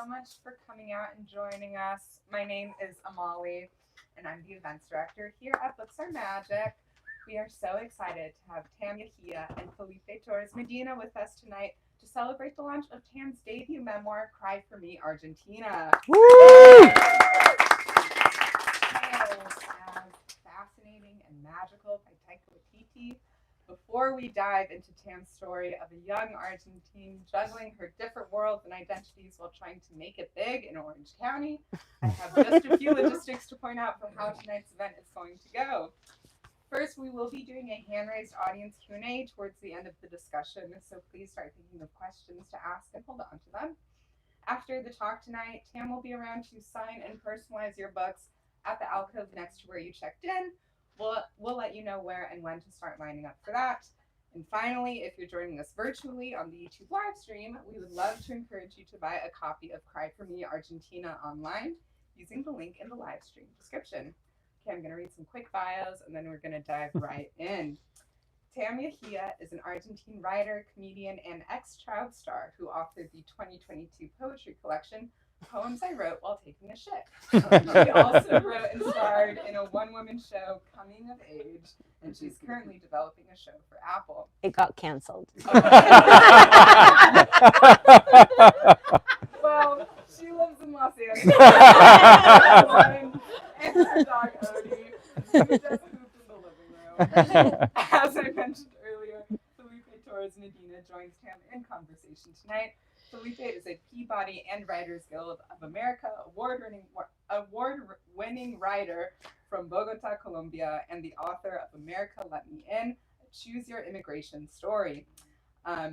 so much for coming out and joining us. My name is Amali, and I'm the events director here at Books Are Magic. We are so excited to have Yajia and Felipe Torres Medina with us tonight to celebrate the launch of Tam's debut memoir, Cry for Me, Argentina. Woo! Tales as fascinating and magical by Taika Waititi. Before we dive into Tam's story of a young Argentine juggling her different worlds and identities while trying to make it big in Orange County, I have just a few logistics to point out for how tonight's event is going to go. First, we will be doing a hand-raised audience Q&A towards the end of the discussion, so please start thinking of questions to ask and hold on to them. After the talk tonight, Tam will be around to sign and personalize your books at the alcove next to where you checked in. We'll let you know where and when to start lining up for that. And finally, if you're joining us virtually on the YouTube live stream, we would love to encourage you to buy a copy of Cry for Me Argentina online using the link in the live stream description. Okay, I'm going to read some quick bios and then we're going to dive right in. Tam Yajia is an Argentine writer, comedian, and ex-child star who authored the 2022 poetry collection, Poems I Wrote While Taking a Shit. She also wrote and starred in a one-woman show, Coming of Age, and she's currently developing a show for Apple. It got canceled. Well, she lives in Los Angeles. And her dog Odie, who just pooped in the living room. As I mentioned earlier, Felipe Torres Medina joins Tam in conversation tonight. Felipe is a Peabody and Writers Guild of America award-winning writer from Bogota, Colombia, and the author of America Let Me In, Choose Your Immigration Story.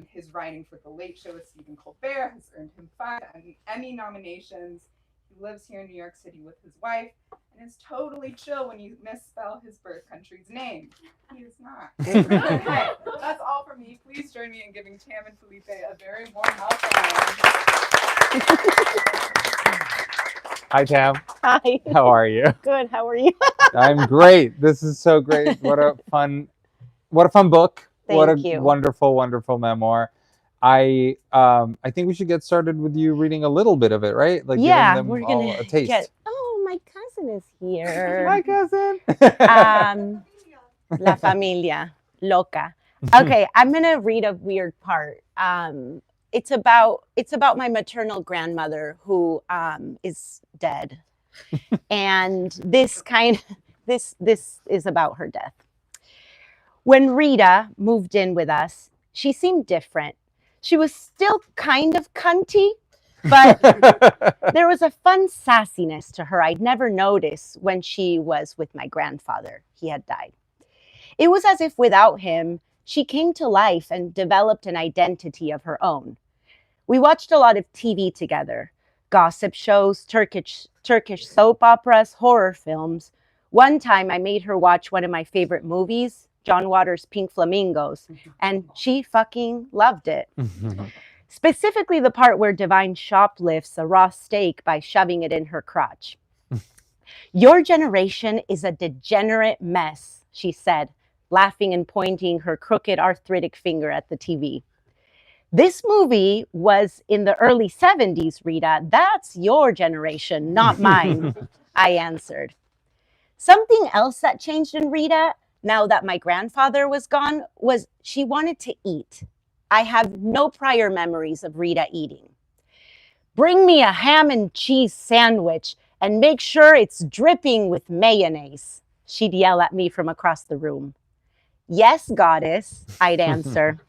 His writing for The Late Show with Stephen Colbert has earned him 5 Emmy nominations. He lives here in New York City with his wife and is totally chill when you misspell his birth country's name. He is not. Okay, that's all from me. Please join me in giving Tam and Felipe a very warm welcome. Hi, Tam. Hi. How are you? Good. How are you? I'm great. This is so great. What a fun book. Thank you. Wonderful, wonderful memoir. I think we should get started with you reading a little bit of it, right? Like yeah, giving them we're all gonna a taste. Oh, my cousin is here. Hi, cousin. La familia loca. Okay, I'm gonna read a weird part. It's about my maternal grandmother who is dead, and this is about her death. When Rita moved in with us, she seemed different. She was still kind of cunty, but there was a fun sassiness to her I'd never noticed when she was with my grandfather. He had died. It was as if without him, she came to life and developed an identity of her own. We watched a lot of TV together, gossip shows, Turkish soap operas, horror films. One time I made her watch one of my favorite movies, John Waters' Pink Flamingos, and she fucking loved it. Specifically the part where Divine shoplifts a raw steak by shoving it in her crotch. Your generation is a degenerate mess, she said, laughing and pointing her crooked arthritic finger at the TV. This movie was in the early 70s, Rita. That's your generation, not mine, I answered. Something else that changed in Rita, now that my grandfather was gone, was she wanted to eat. I have no prior memories of Rita eating. Bring me a ham and cheese sandwich and make sure it's dripping with mayonnaise, she'd yell at me from across the room. Yes, goddess, I'd answer.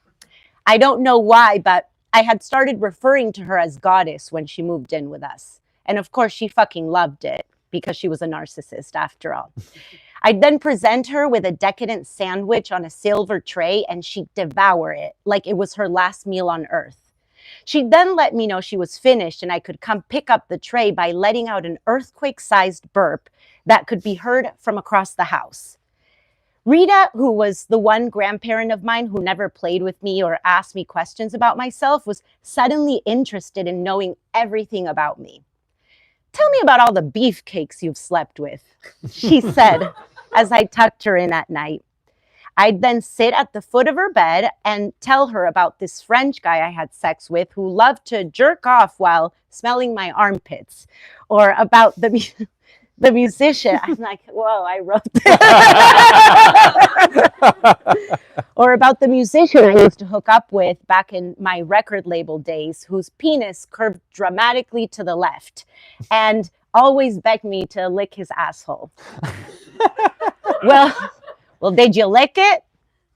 I don't know why, but I had started referring to her as goddess when she moved in with us. And of course, she fucking loved it because she was a narcissist after all. I'd then present her with a decadent sandwich on a silver tray and she'd devour it like it was her last meal on earth. She'd then let me know she was finished and I could come pick up the tray by letting out an earthquake-sized burp that could be heard from across the house. Rita, who was the one grandparent of mine who never played with me or asked me questions about myself, was suddenly interested in knowing everything about me. Tell me about all the beefcakes you've slept with, she said as I tucked her in at night. I'd then sit at the foot of her bed and tell her about this French guy I had sex with who loved to jerk off while smelling my armpits, or about the musician. I'm like, whoa, I wrote this. Or about the musician I used to hook up with back in my record label days, whose penis curved dramatically to the left and always begged me to lick his asshole. Well, did you lick it?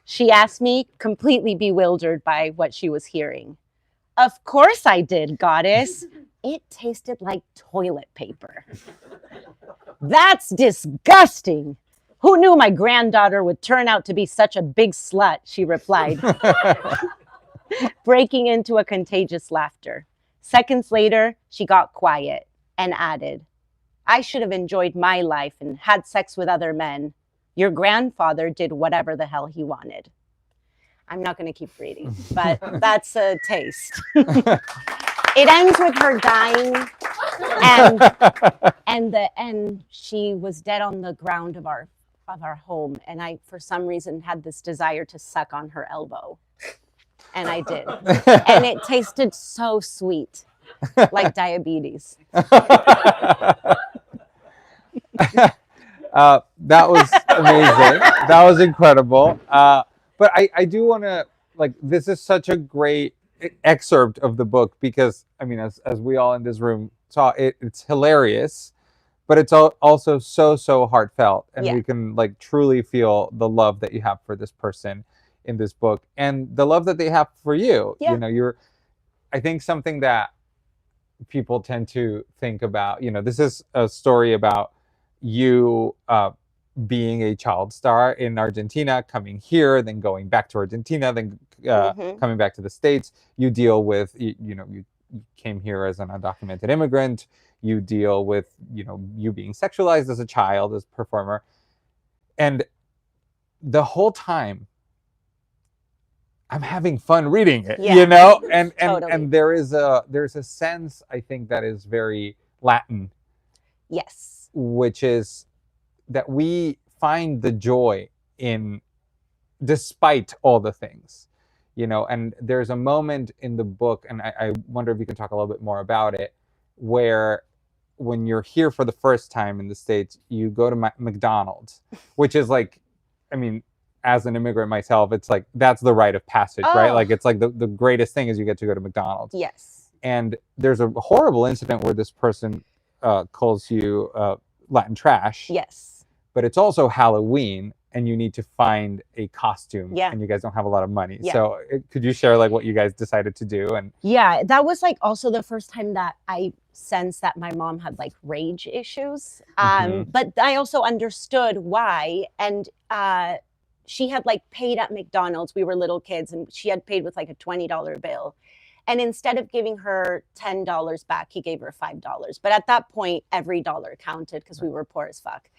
She asked me, completely bewildered by what she was hearing. Of course I did, goddess. It tasted like toilet paper. That's disgusting. Who knew my granddaughter would turn out to be such a big slut, she replied, breaking into a contagious laughter. Seconds later, she got quiet and added, I should have enjoyed my life and had sex with other men. Your grandfather did whatever the hell he wanted. I'm not going to keep reading, but that's a taste. It ends with her dying, and she was dead on the ground of our home, and I, for some reason, had this desire to suck on her elbow, and I did, and it tasted so sweet, like diabetes. That was amazing. That was incredible. But I do want to, like, this is such a great excerpt of the book because, I mean, as we all in this room saw, it's hilarious, but it's also so heartfelt. And we can, like, truly feel the love that you have for this person in this book and the love that they have for you. Yeah. You know, I think something that people tend to think about, you know, this is a story about you being a child star in Argentina, coming here, then going back to Argentina, then coming back to the States. You deal with, you know, you came here as an undocumented immigrant. You deal with, you know, you being sexualized as a child, as a performer. And the whole time, I'm having fun reading it, you know? And Totally. and there's a sense, I think, that is very Latin. Yes. Which is that we find the joy in, despite all the things, you know. And there's a moment in the book, and I wonder if you can talk a little bit more about it, where when you're here for the first time in the States, you go to McDonald's, which is like, I mean, as an immigrant myself, it's like, that's the rite of passage, right? Like, it's like the greatest thing is you get to go to McDonald's. Yes. And there's a horrible incident where this person calls you Latin trash. Yes. But it's also Halloween, and you need to find a costume. Yeah. And you guys don't have a lot of money. Yeah. So could you share, like, what you guys decided to do? And yeah, that was, like, also the first time that I sensed that my mom had, like, rage issues. But I also understood why. And she had, like, paid at McDonald's. We were little kids, and she had paid with, like, a $20 bill. And instead of giving her $10 back, he gave her $5. But at that point, every dollar counted because we were poor as fuck.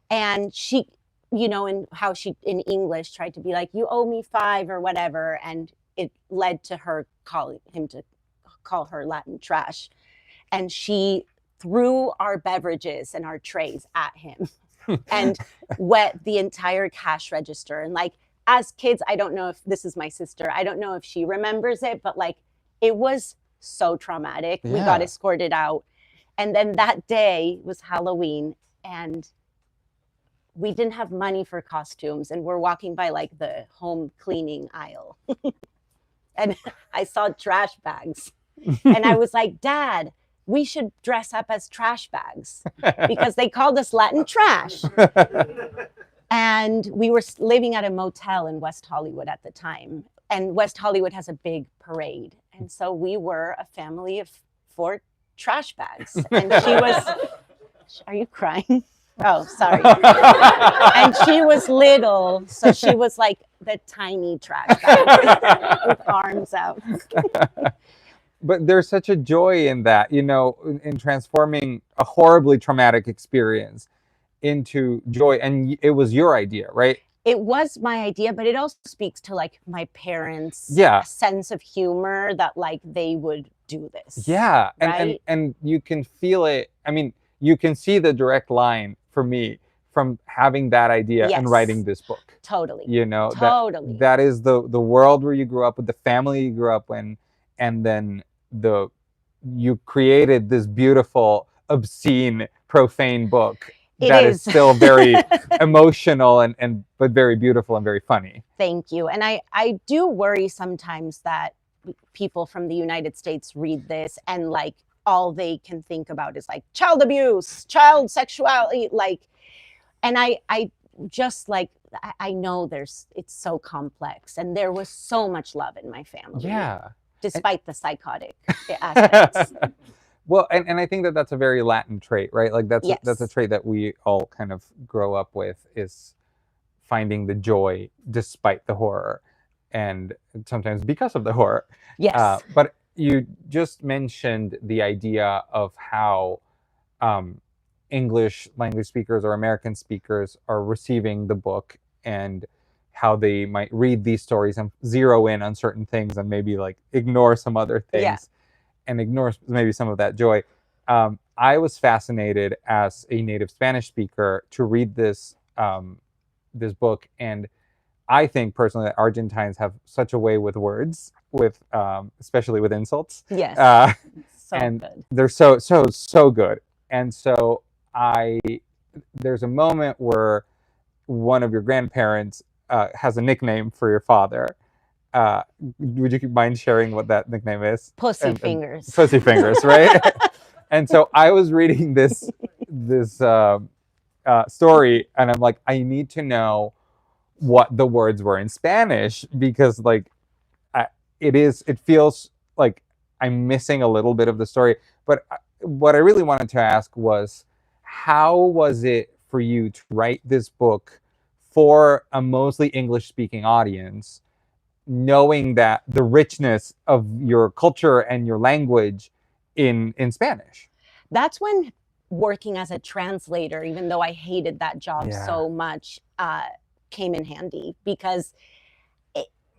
And she, you know, and how she, in English, tried to be like, you owe me $5 or whatever. And it led to her calling him to call her Latin trash. And she threw our beverages and our trays at him and wet the entire cash register. And, like, as kids, I don't know if this is my sister, I don't know if she remembers it, but, like, it was so traumatic. We got escorted out. And then that day was Halloween, and we didn't have money for costumes, and we're walking by, like, the home cleaning aisle. And I saw trash bags. And I was like, Dad, we should dress up as trash bags because they called us Latin trash. And we were living at a motel in West Hollywood at the time. And West Hollywood has a big parade. And so we were a family of 4 trash bags. And she was, are you crying? Oh, sorry. And she was little. So she was like the tiny trash bag with arms out. But there's such a joy in that, you know, in transforming a horribly traumatic experience into joy. And it was your idea, right? It was my idea, but it also speaks to, like, my parents' sense of humor that, like, they would do this. Yeah. Right? And you can feel it. I mean, you can see the direct line for me from having that idea and Yes. writing this book. Totally. You know, Totally. that is the world where you grew up with, the family you grew up in, and then you created this beautiful, obscene, profane book that is still very emotional and but very beautiful and very funny. Thank you. And I do worry sometimes that people from the United States read this and like all they can think about is like child abuse, child sexuality, like, and I just like, I know it's so complex, and there was so much love in my family. Yeah. Despite the psychotic aspects. Well, and I think that that's a very Latin trait, right? Like that's a trait that we all kind of grow up with, is finding the joy despite the horror, and sometimes because of the horror. Yes. But you just mentioned the idea of how English language speakers or American speakers are receiving the book, and how they might read these stories and zero in on certain things and maybe like ignore some other things and ignore maybe some of that joy. I was fascinated as a native Spanish speaker to read this this book, and I think personally that Argentines have such a way with words, with especially with insults. Yes. So and good. They're so good. And so there's a moment where one of your grandparents has a nickname for your father. Would you mind sharing what that nickname is? Pussy Fingers. Pussy Fingers, right? And so I was reading this story, and I'm like, I need to know what the words were in Spanish, because like it feels like I'm missing a little bit of the story. But what I really wanted to ask was, how was it for you to write this book for a mostly English-speaking audience, knowing that the richness of your culture and your language in Spanish? That's when working as a translator, even though I hated that job so much, came in handy, because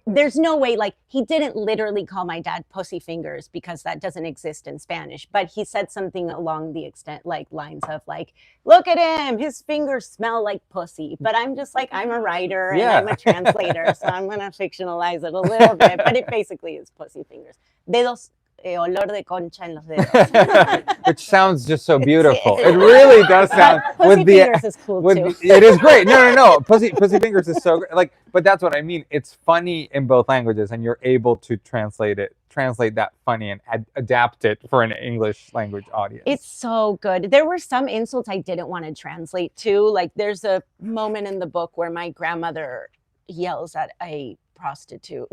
there's no way, like, he didn't literally call my dad Pussy Fingers, because that doesn't exist in Spanish, but he said something along the extent, like lines of like, look at him, his fingers smell like pussy. But I'm just like, I'm a writer and I'm a translator, so I'm gonna fictionalize it a little bit, but it basically is Pussy Fingers. Dedos, olor de concha en los dedos. Which sounds just so beautiful. It really does sound. Pussy Fingers is cool too. It is great. No. Pussy Fingers is so great. Like, but that's what I mean. It's funny in both languages, and you're able to translate that funny and adapt it for an English language audience. It's so good. There were some insults I didn't want to translate too. Like, there's a moment in the book where my grandmother yells at a prostitute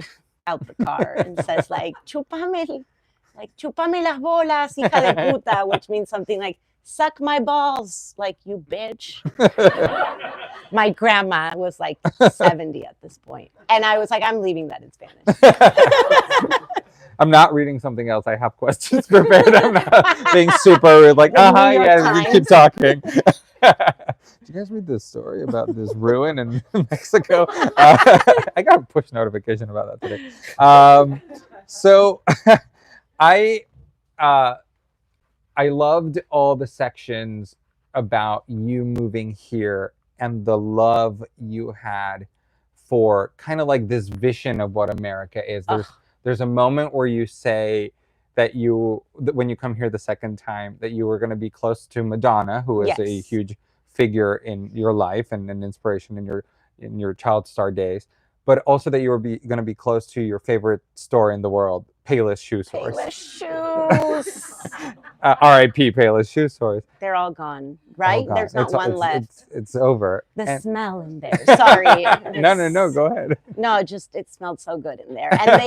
out the car and says like, "Chúpame las bolas, hija de puta," which means something like, suck my balls, like, you bitch. My grandma was like 70 at this point. And I was like, I'm leaving that in Spanish. I'm not reading something else. I have questions prepared. I'm not being super like, you keep talking. Did you guys read this story about this ruin in Mexico? I got a push notification about that today. So I loved all the sections about you moving here and the love you had for kind of like this vision of what America is. There's a moment where you say that when you come here the second time, that you were going to be close to Madonna, who is a huge figure in your life and an inspiration in your child star days, but also that you were going to be close to your favorite store in the world, Payless Shoe Stores. Payless Shoes. R.I.P. Payless Shoe Stores. They're all gone, right? Gone. There's not one left. It's over. The smell in there. Sorry. No. Go ahead. No, it smelled so good in there, and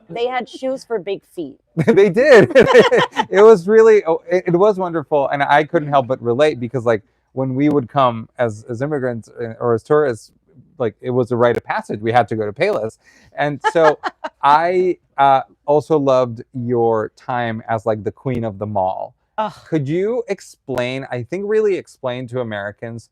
they had shoes for big feet. They did. It was really. It was wonderful, and I couldn't help but relate, because like when we would come as immigrants or as tourists, like it was a rite of passage. We had to go to Payless, and so I also loved your time as like the queen of the mall. Could you explain to Americans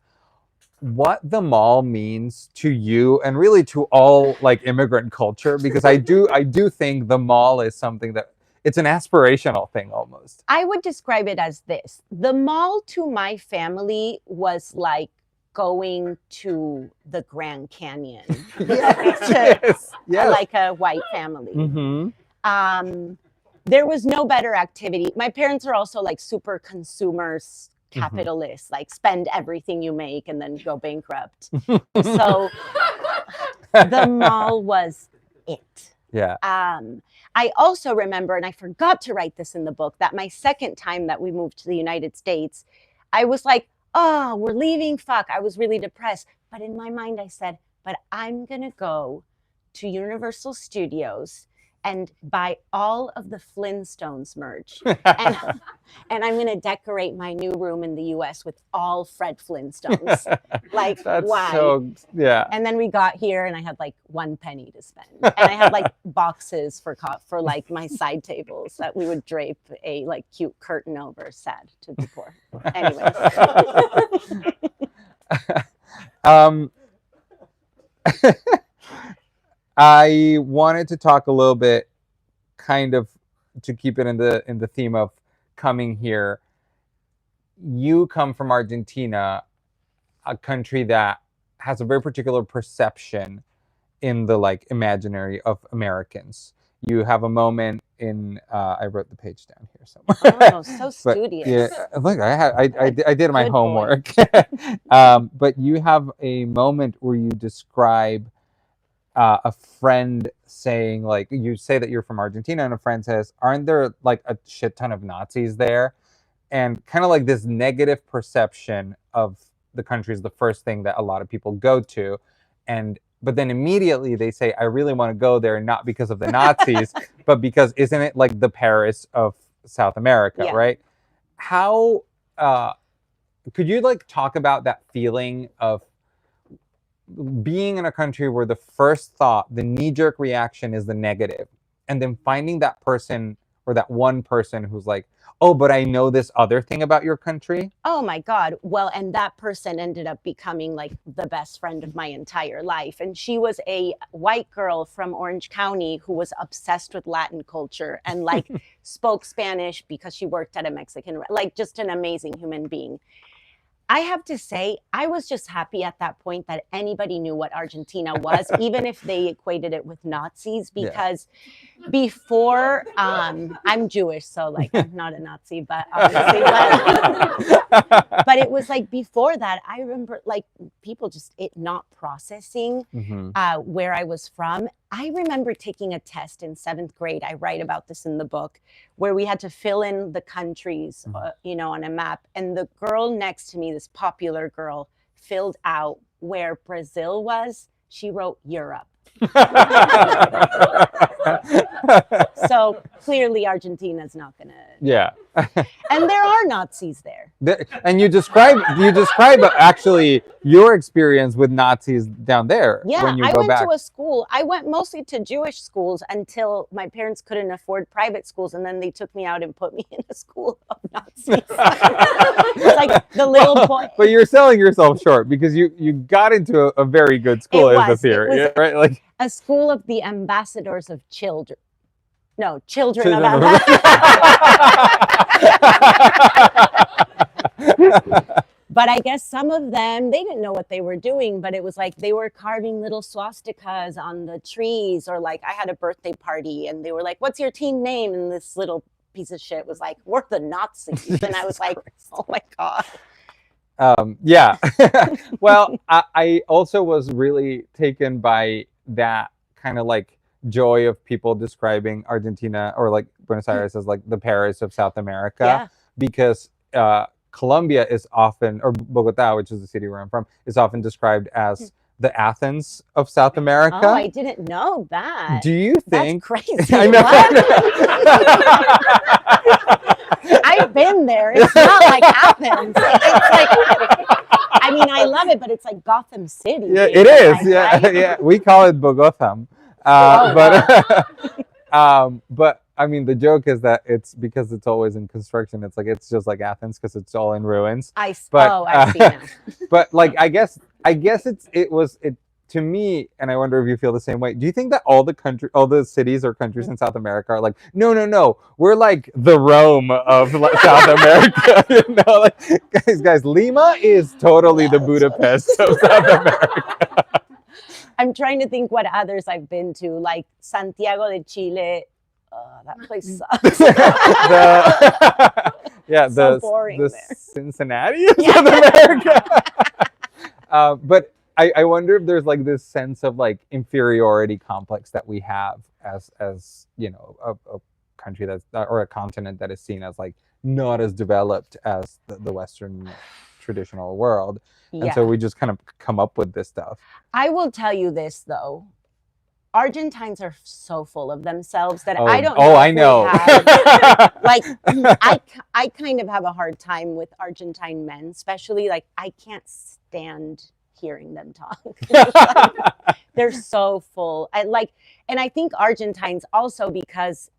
what the mall means to you, and really to all like immigrant culture? Because I do think the mall is something that it's an aspirational thing almost. I would describe it as this: the mall to my family was like going to the Grand Canyon Yes. like a white family. Mm-hmm. There was no better activity. My parents are also like super consumers, capitalists, like spend everything you make and then go bankrupt. So the mall was it. Yeah. I also remember, and I forgot to write this in the book, that my second time that we moved to the United States, I was like, oh, we're leaving, fuck. I was really depressed. But in my mind, I said, but I'm going to go to Universal Studios and buy all of the Flintstones merch. And I'm going to decorate my new room in the US with all Fred Flintstones. Like, That's why? so, yeah. And then we got here and I had like 1 penny to spend. And I had like boxes for like my side tables that we would drape a like cute curtain over. Sad to be poor. Anyways. I wanted to talk a little bit, kind of, to keep it in the theme of coming here. You come from Argentina, a country that has a very particular perception in the like imaginary of Americans. You have a moment in I wrote the page down here somewhere. Oh, so studious. Yeah, look, I did my Good homework. But you have a moment where you describe a friend saying, like, you say that you're from Argentina, and a friend says, aren't there like a shit ton of Nazis there? And kind of like this negative perception of the country is the first thing that a lot of people go to. But then immediately they say, I really want to go there, not because of the Nazis, but because isn't it like the Paris of South America, right? How could you like talk about that feeling of being in a country where the first thought, the knee-jerk reaction is the negative, and then finding that person or that one person who's like, oh, but I know this other thing about your country? Oh my God. Well, and that person ended up becoming like the best friend of my entire life. And she was a white girl from Orange County who was obsessed with Latin culture and like spoke Spanish because she worked at a Mexican, like just an amazing human being. I have to say, I was just happy at that point that anybody knew what Argentina was, even if they equated it with Nazis, because before, I'm Jewish, so like I'm not a Nazi, but obviously, but it was like before that, I remember like people just not processing where I was from. I remember taking a test in 7th grade. I write about this in the book, where we had to fill in the countries, on a map. And the girl next to me, this popular girl, filled out where Brazil was. She wrote Europe. So clearly Argentina's not gonna. Yeah. And there are Nazis there. And you describe actually your experience with Nazis down there. Yeah, when you I go went back. to a school. I went mostly to Jewish schools until my parents couldn't afford private schools, and then they took me out and put me in a school of Nazis. It's like the little boy. But you're selling yourself short because you got into a very good school as a theory, right? Like a school of the ambassadors of children. No, children of Children of- But I guess some of them, they didn't know what they were doing, but it was like they were carving little swastikas on the trees, or like I had a birthday party and they were like, what's your team name? And this little piece of shit was like, we're the Nazis. And I was like, oh my God. Yeah. Well, I also was really taken by that kind of like joy of people describing Argentina or like Buenos Aires as like the Paris of South America, because Colombia is often, or Bogota, which is the city where I'm from, is often described as the Athens of South America. Oh, I didn't know that. Do you think? That's crazy. I know. I've been there. It's not like Athens. It's like, I mean, I love it, but it's like Gotham City. Yeah, it is. Like, Yeah, right? yeah. We call it Bogota. But I mean, the joke is that it's because it's always in construction. It's like it's just like Athens because it's all in ruins. I see now. But like, I guess it to me, and I wonder if you feel the same way, do you think that all the cities or countries in South America are like, no, we're like the Rome of South America? You know, like, guys, Lima is totally the Budapest of South America. I'm trying to think what others I've been to, like Santiago de Chile. That place sucks. The boring the there. Cincinnati of South America. But I wonder if there's like this sense of like inferiority complex that we have as you know, a country that's, or a continent that is seen as like not as developed as the Western traditional world. And so we just kind of come up with this stuff. I will tell you this though. Argentines are so full of themselves that I don't know. I know. Like, I kind of have a hard time with Argentine men, especially like I can't stand hearing them talk. They're so full. And I think Argentines also, because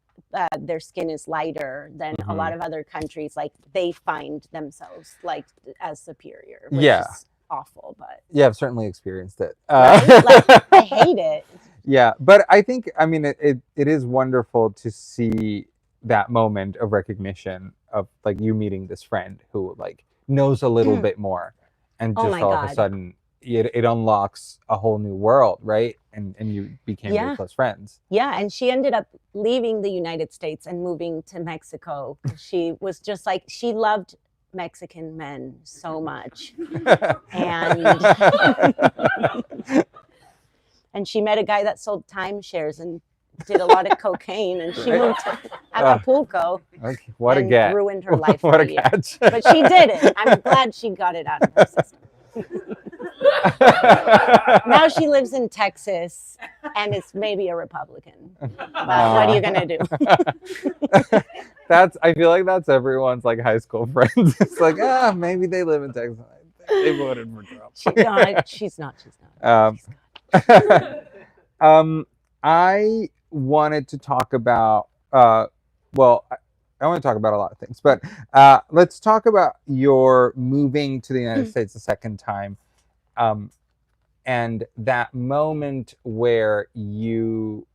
their skin is lighter than a lot of other countries, like they find themselves like as superior, which is awful. But yeah, I've certainly experienced it. Right? Like, I hate it. Yeah, but I think, I mean, it is wonderful to see that moment of recognition of like you meeting this friend who like knows a little bit more, and just all of a sudden it unlocks a whole new world, right? And you became really close friends. Yeah, and she ended up leaving the United States and moving to Mexico. She was just like, she loved Mexican men so much. And she met a guy that sold timeshares and did a lot of cocaine, and she moved to Acapulco. Okay. What a get. Ruined her life. What a catch. But she did it. I'm glad she got it out of her system. Now she lives in Texas and is maybe a Republican. But what are you going to do? I feel like that's everyone's like high school friends. It's like, maybe they live in Texas. They voted for Trump. She's not. I wanted to talk about, I want to talk about a lot of things, but let's talk about your moving to the United States the second time, and that moment where you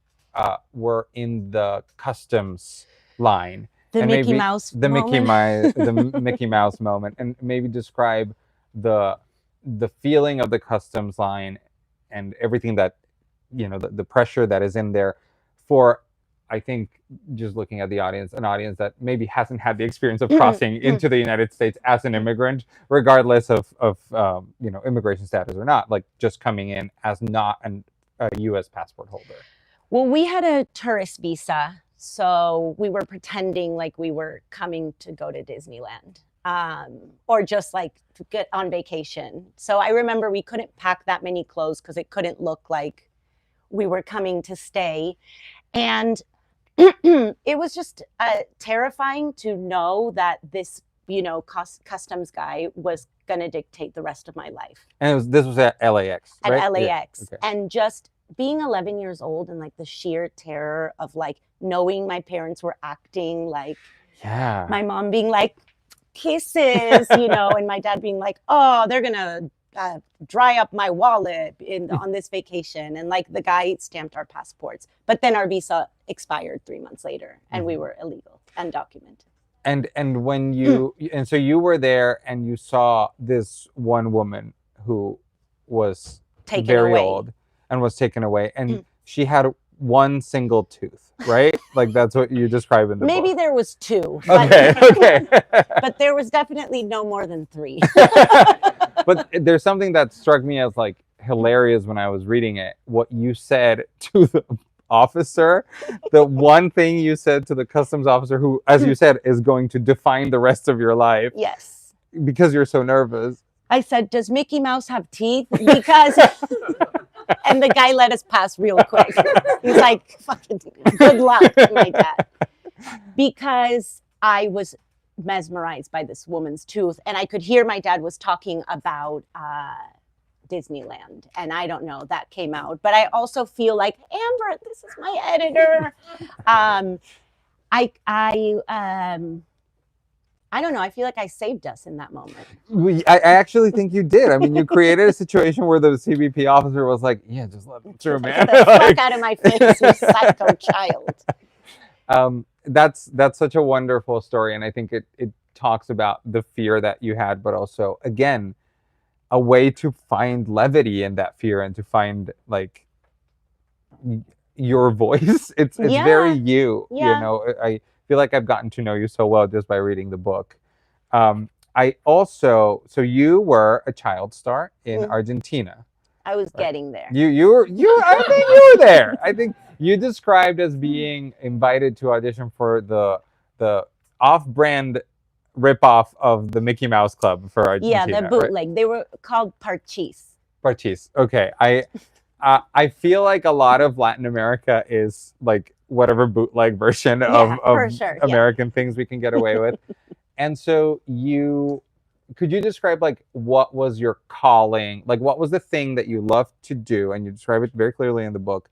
were in the customs line. The Mickey Mouse moment, and maybe describe the feeling of the customs line and everything that, you know, the pressure that is in there for, I think, just looking at the audience, an audience that maybe hasn't had the experience of crossing into the United States as an immigrant, regardless of you know, immigration status or not, like just coming in as not a U.S. passport holder. Well, we had a tourist visa, so we were pretending like we were coming to go to Disneyland. Or just like to get on vacation. So I remember we couldn't pack that many clothes because it couldn't look like we were coming to stay. And it was just terrifying to know that this, you know, customs guy was going to dictate the rest of my life. And this was at LAX, right? At LAX. Yeah. Okay. And just being 11 years old and like the sheer terror of like knowing my parents were acting like, my mom being like, kisses, you know, and my dad being like, oh, they're gonna dry up my wallet on this vacation, and like the guy stamped our passports, but then our visa expired 3 months later, and we were illegal, undocumented. And when you and so you were there and you saw this one woman who was very old and was taken away, and she had one single tooth, right? Like that's what you describe in the Maybe book. there was two. Okay. But there was definitely no more than three. But there's something that struck me as like hilarious when I was reading it. What you said to the officer, the one thing you said to the customs officer, who, as you said, is going to define the rest of your life. Yes. Because you're so nervous. I said, does Mickey Mouse have teeth? Because... And the guy let us pass real quick. He's like, fucking good luck, my dad. Because I was mesmerized by this woman's tooth. And I could hear my dad was talking about Disneyland. And I don't know, that came out. But I also feel like, Amber, this is my editor. I don't know. I feel like I saved us in that moment. I actually think you did. I mean, you created a situation where the CBP officer was like, "Yeah, just let me through, man." Get the fuck out of my face, you psycho child. That's such a wonderful story, and I think it talks about the fear that you had, but also again a way to find levity in that fear and to find like your voice. It's very you. You Yeah. know, I feel like I've gotten to know you so well just by reading the book. I also, so you were a child star in Argentina. I was getting there. You were I think you were there. I think you described as being invited to audition for the off-brand ripoff of the Mickey Mouse Club for Argentina. Yeah, the bootleg. Right? They were called parchis. Parchis. Okay. I feel like a lot of Latin America is like whatever bootleg version of American things we can get away with. And so could you describe like what was your calling? Like what was the thing that you loved to do? And you describe it very clearly in the book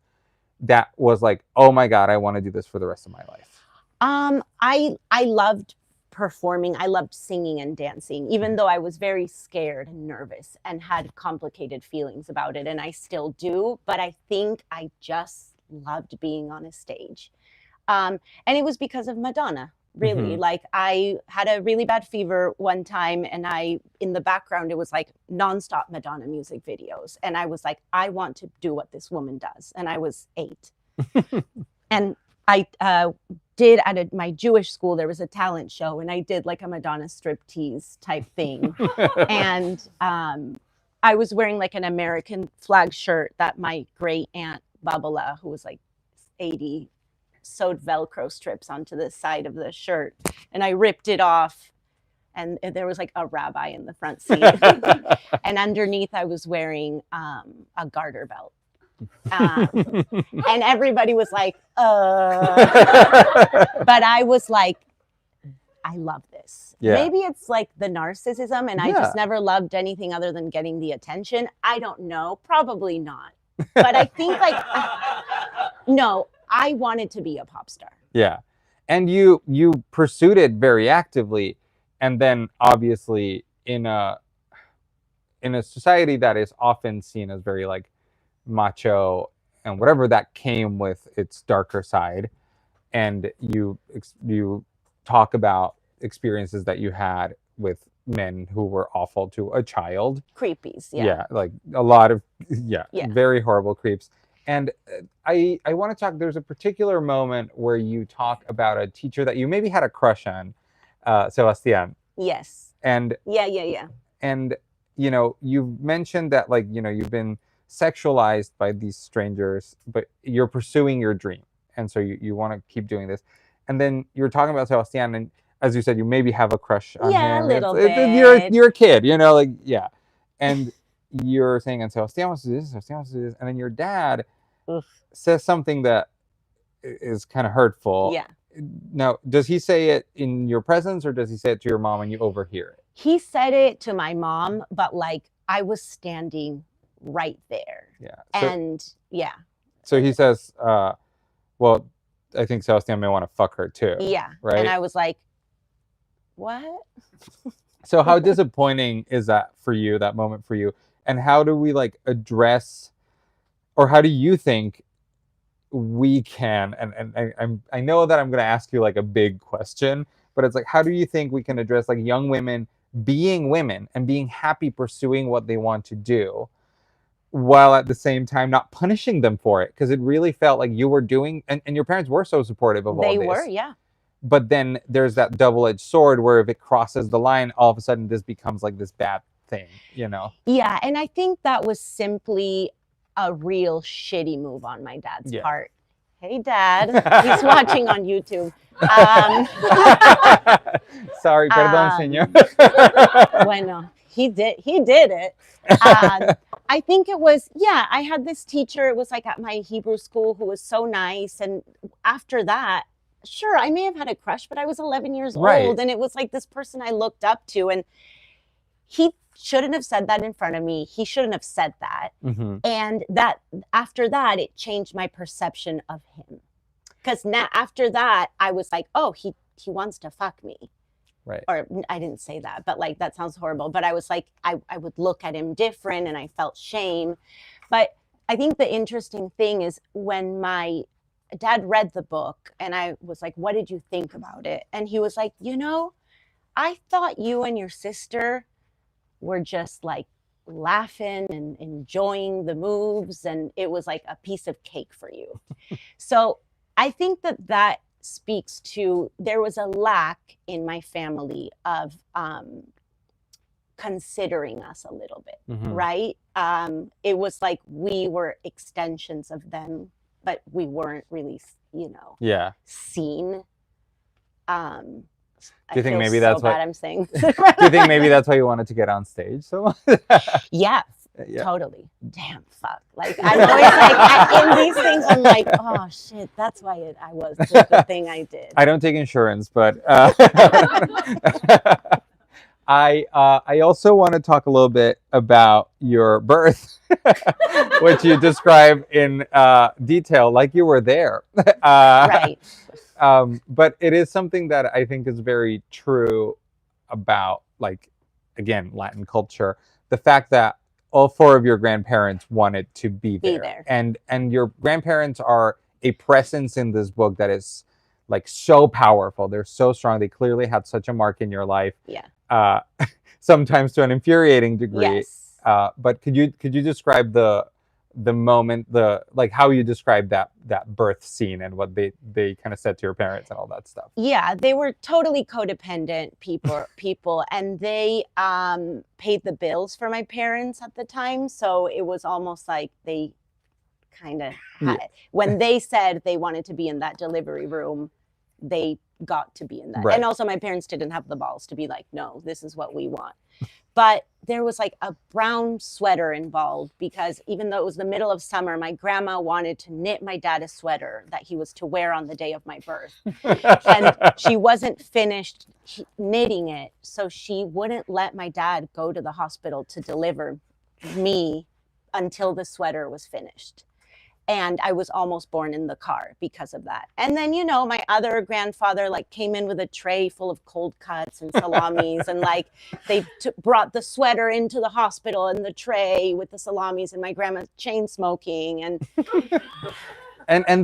that was like, oh my God, I want to do this for the rest of my life. I loved performing. I loved singing and dancing, even though I was very scared and nervous and had complicated feelings about it. And I still do, but I think I just loved being on a stage. And it was because of Madonna. Really, like I had a really bad fever one time and in the background, it was like nonstop Madonna music videos. And I was like, I want to do what this woman does. And I was 8. And I did at my Jewish school, there was a talent show and I did like a Madonna striptease type thing. And I was wearing like an American flag shirt that my great aunt Babala, who was like 80, sewed Velcro strips onto the side of the shirt, and I ripped it off, and there was like a rabbi in the front seat, and underneath I was wearing a garter belt, and everybody was like, but I was like, I love this. Yeah. Maybe it's like the narcissism, and I just never loved anything other than getting the attention. I don't know, probably not, but I think like no. I wanted to be a pop star. Yeah. And you pursued it very actively. And then obviously in a society that is often seen as very like macho and whatever, that came with its darker side. And you talk about experiences that you had with men who were awful to a child. Creepies, yeah. Like a lot of, very horrible creeps. And I want to talk, there's a particular moment where you talk about a teacher that you maybe had a crush on, Sebastian. Yes. And yeah. And, you know, you've mentioned that, like, you know, you've been sexualized by these strangers, but you're pursuing your dream. And so you want to keep doing this. And then you're talking about Sebastian, and as you said, you maybe have a crush on him. Yeah, a little bit. You're a kid, you know, like, yeah. And you're saying, and Sebastian wants to do this, Sebastian wants to do this. And then your dad says something that is kind of hurtful. Yeah. Now, does he say it in your presence or does he say it to your mom and you overhear it? He said it to my mom, but like I was standing right there. Yeah. And So he says, well, I think Sebastian may want to fuck her too. Yeah. Right. And I was like, what? So how disappointing is that for you, that moment for you? And how do we like address, or how do you think we can, and I know that I'm going to ask you like a big question, but it's like, how do you think we can address like young women being women and being happy pursuing what they want to do, while at the same time not punishing them for it? Because it really felt like you were doing, and your parents were so supportive of all this. They were, yeah. But then there's that double-edged sword where if it crosses the line, all of a sudden this becomes like this bad thing, you know? Yeah, and I think that was simply a real shitty move on my dad's part. Hey, Dad. He's watching on YouTube. Sorry, perdón, señor. Bueno, he did it. I think it was, I had this teacher, it was like at my Hebrew school, who was so nice. And after that, sure, I may have had a crush, but I was 11 years old. And it was like this person I looked up to. And he shouldn't have said that in front of me. He shouldn't have said that. And that after that, it changed my perception of him. Because now after that, I was like, oh, he wants to fuck me. Right. or I didn't say that, but like that sounds horrible. But I was like, I would look at him different and I felt shame. But I think the interesting thing is when my dad read the book and I was like, what did you think about it? And he was like, I thought you and your sister were just like laughing and enjoying the moves, and it was like a piece of cake for you. So I think that speaks to, there was a lack in my family of considering us a little bit, right? It was like we were extensions of them, but we weren't really, seen. Do you think maybe that's what what I'm saying? Do you think maybe that's why you wanted to get on stage? So Yeah, yeah. totally. Damn, fuck. Like I'm always like in these things. I'm like, oh shit, that's why I was the thing I did. I don't take insurance, but I also want to talk a little bit about your birth, which you describe in detail, like you were there. Right. But it is something that I think is very true about, like, again, Latin culture. The fact that all four of your grandparents wanted to be there. And your grandparents are a presence in this book that is like so powerful. They're so strong. They clearly had such a mark in your life. Yeah. Sometimes to an infuriating degree. Yes. But could you describe the moment, like how you described that birth scene and what they kind of said to your parents and all that stuff? Yeah, they were totally codependent people, and they paid the bills for my parents at the time. So it was almost like they kind of when they said they wanted to be in that delivery room, they got to be in that. Right. And also my parents didn't have the balls to be like, no, this is what we want. But there was like a brown sweater involved, because even though it was the middle of summer, my grandma wanted to knit my dad a sweater that he was to wear on the day of my birth. And she wasn't finished knitting it, so she wouldn't let my dad go to the hospital to deliver me until the sweater was finished. And I was almost born in the car because of that. And then, my other grandfather like came in with a tray full of cold cuts and salamis, and like they brought the sweater into the hospital and the tray with the salamis, and my grandma chain smoking and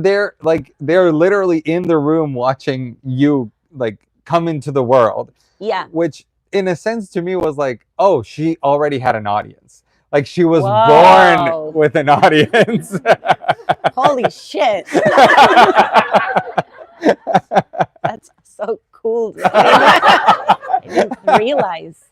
they're literally in the room watching you like come into the world. Yeah. Which in a sense to me was like, oh, she already had an audience. Like she was born with an audience. Holy shit. That's so cool. I didn't realize.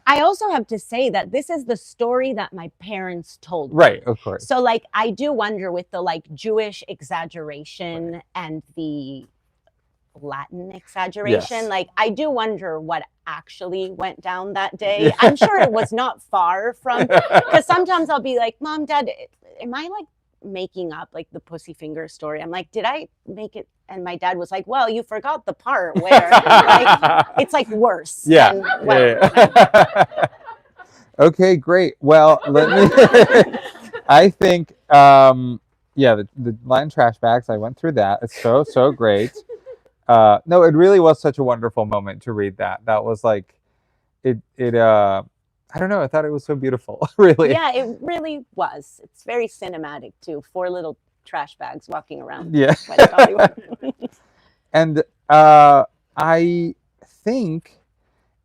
I also have to say that this is the story that my parents told me. Right, of course. So like I do wonder with the like Jewish exaggeration and the Latin exaggeration. Yes. Like I do wonder what actually went down that day. I'm sure it was not far from, because sometimes I'll be like, Mom, Dad, am I like making up like the pussy finger story? I'm like, did I make it? And my dad was like, well, you forgot the part where like, it's like worse. Yeah. Okay, great. Well, let me I think the Latin trash bags, I went through that. It's so great. No, it really was such a wonderful moment to read that. That was like, I don't know, I thought it was so beautiful, really. Yeah, it really was. It's very cinematic too. 4 little trash bags walking around. Yeah. And I think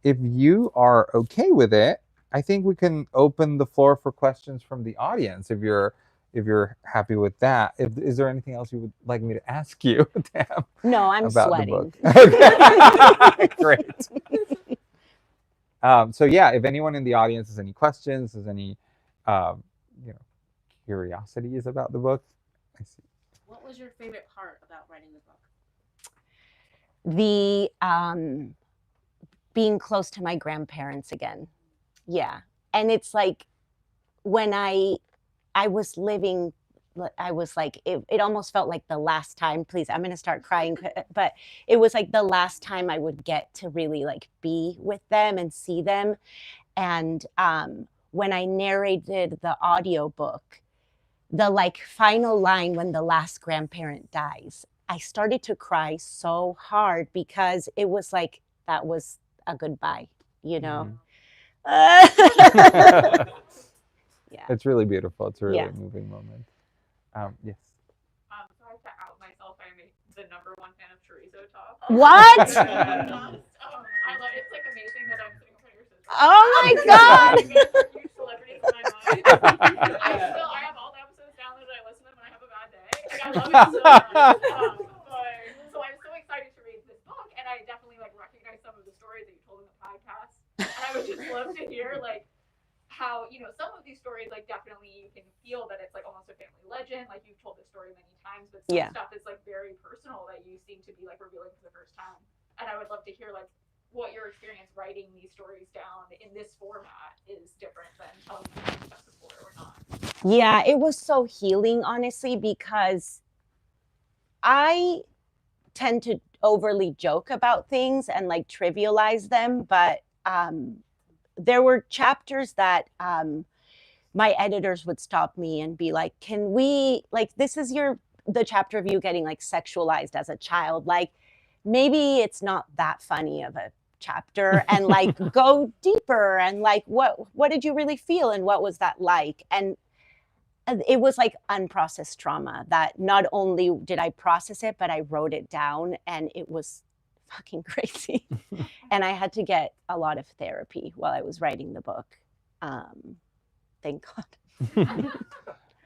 if you are okay with it, I think we can open the floor for questions from the audience if you're happy with that. Is there anything else you would like me to ask you, Tam? No, I'm about sweating. The book? Okay. Great. So yeah, if anyone in the audience has any questions, has any curiosities about the book, I see. What was your favorite part about writing the book? The being close to my grandparents again. Yeah. And it's like when I was living, I was like, it almost felt like the last time, please, I'm going to start crying, but it was like the last time I would get to really like be with them and see them. And when I narrated the audiobook, the like final line when the last grandparent dies, I started to cry so hard because it was like, that was a goodbye, you know. Mm-hmm. Yeah. It's really beautiful. It's a really Yeah. moving moment. Yes. So I have to out myself. I'm the number one fan of chorizo talk. What? I love it's like amazing that I'm sitting in front of your sister. Oh my God. You guys are huge celebrities in my mind. I have all the episodes downloaded. I listen to them when I have a bad day. Like I love it so much. So I'm so excited to read this book, and I definitely like recognize some of the stories that you told in the podcast. And I would just love to hear like how, you know, some of these stories, like definitely you can feel that it's like almost a family legend, like you've told this story many times, but some stuff is like very personal that you seem to be like revealing for the first time. And I would love to hear like what your experience writing these stories down in this format is different than telling stuff before or not. Yeah, it was so healing, honestly, because I tend to overly joke about things and like trivialize them, but there were chapters that my editors would stop me and be like, can we, like, this is the chapter of you getting like sexualized as a child, like maybe it's not that funny of a chapter, and like go deeper, and like what did you really feel, and what was that like? And it was like unprocessed trauma that not only did I process it, but I wrote it down, and it was fucking crazy. And I had to get a lot of therapy while I was writing the book. Thank God.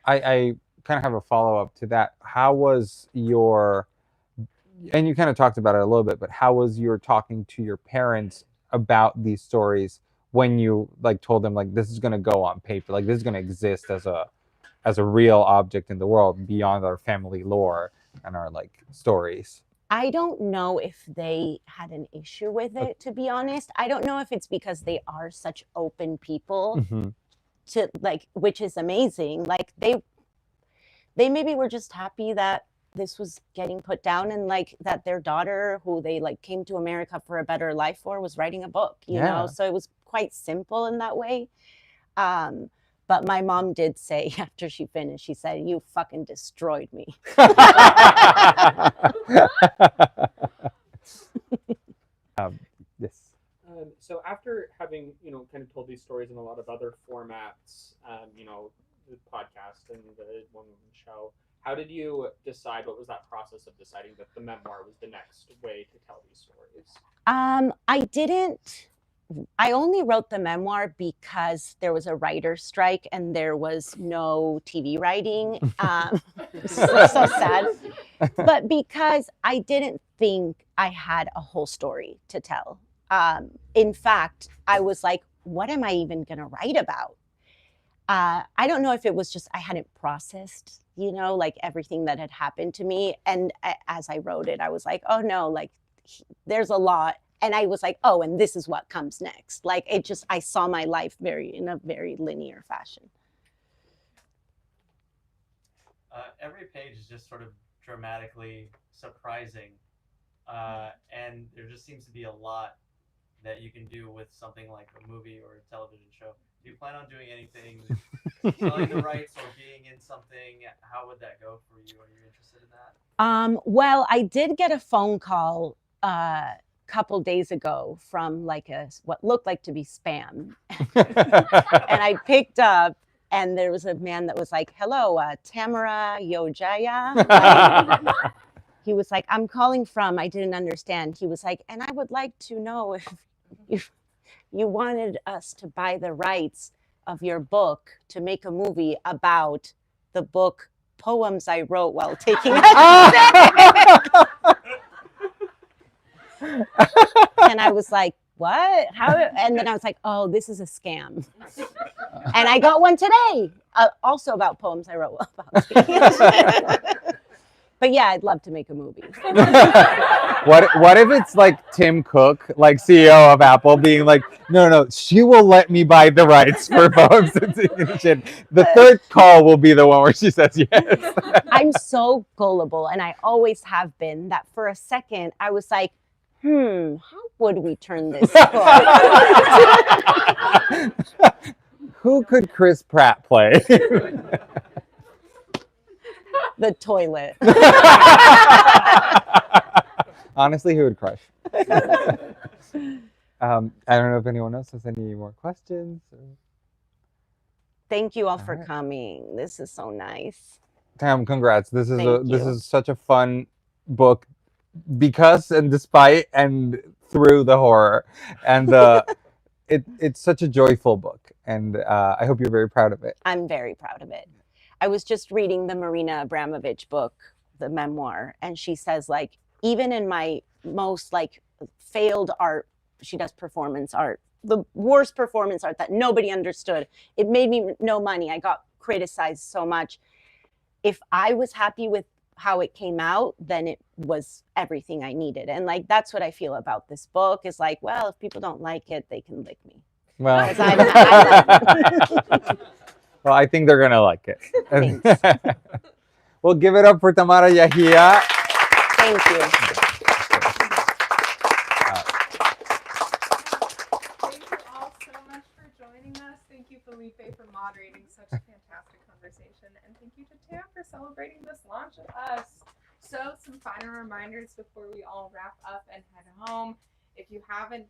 I kind of have a follow-up to that. How was your, and you kind of talked about it a little bit, but how was your talking to your parents about these stories when you like told them like this is going to go on paper, like this is going to exist as a real object in the world beyond our family lore and our like stories? I don't know if they had an issue with it, to be honest. I don't know if it's because they are such open people. Mm-hmm. To like, which is amazing. Like they maybe were just happy that this was getting put down, and like that their daughter, who they like came to America for a better life for, was writing a book, you know? So it was quite simple in that way. But my mom did say after she finished, she said, "You fucking destroyed me." Yes. So after having, you know, kind of told these stories in a lot of other formats, you know, the podcast and the one-woman show, how did you decide, what was that process of deciding that the memoir was the next way to tell these stories? I only wrote the memoir because there was a writer's strike and there was no TV writing. So sad. But because I didn't think I had a whole story to tell. In fact, I was like, what am I even going to write about? I don't know if it was just I hadn't processed, you know, like everything that had happened to me. And as I wrote it, I was like, oh no, like there's a lot. And I was like, oh, and this is what comes next. Like it just, I saw my life in a very linear fashion. Every page is just sort of dramatically surprising. And there just seems to be a lot that you can do with something like a movie or a television show. Do you plan on doing anything, selling the rights or being in something? How would that go for you? Are you interested in that? Well, I did get a phone call couple days ago from like what looked like to be spam. And I picked up, and there was a man that was like, hello, Tamara, Yajia. He was like, I'm calling from, I didn't understand. He was like, and I would like to know if you wanted us to buy the rights of your book to make a movie about the book Poems I Wrote While Taking a And I was like, what? How? And then I was like, oh, this is a scam. And I got one today, also about poems I wrote about. But yeah, I'd love to make a movie. What if it's like Tim Cook, like CEO of Apple, being like, no, she will let me buy the rights for Poems. The third call will be the one where she says yes. I'm so gullible, and I always have been, that for a second I was like, how would we turn this book? Who could Chris Pratt play? The toilet. Honestly, who would crush? I don't know if anyone else has any more questions. Thank you all All for right. coming. This is so nice. Tam, congrats. This is Thank this you. is such a fun book because and despite and through the horror, and it's such a joyful book, and I hope you're very proud of it. I'm very proud of it. I was just reading the Marina Abramovich book, the memoir, and she says, like, even in my most like failed art, she does performance art, the worst performance art that nobody understood. It made me no money. I got criticized so much. If I was happy with how it came out, then it was everything I needed. And like that's what I feel about this book is like, well, if people don't like it, they can lick me. Well, 'Cause I well, I think they're gonna like it. Thanks. Well, give it up for Tamara Yajia. Thank you. Thank you all so much for joining us. Thank you, Felipe, for moderating such a fantastic conversation. And thank you to Tam for celebrating this launch with us. So, some final reminders before we all wrap up and head home. If you haven't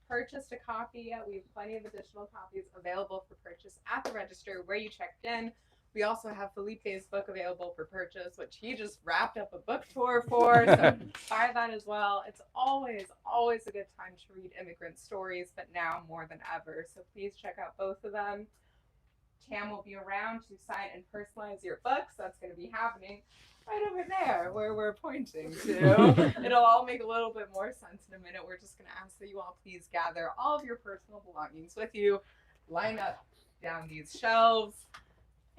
purchased a copy yet, we have plenty of additional copies available for purchase at the register where you checked in. We also have Felipe's book available for purchase, which he just wrapped up a book tour for. So buy that as well. It's always a good time to read immigrant stories, but now more than ever. So please check out both of them. Tam will be around to sign and personalize your books. That's going to be happening right over there where we're pointing to. It'll all make a little bit more sense in a minute. We're just going to ask that you all please gather all of your personal belongings with you, line up down these shelves,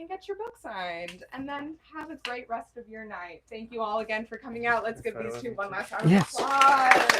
and get your book signed, and then have a great rest of your night. Thank you all again for coming out. Let's give these two one last round of Yes. applause.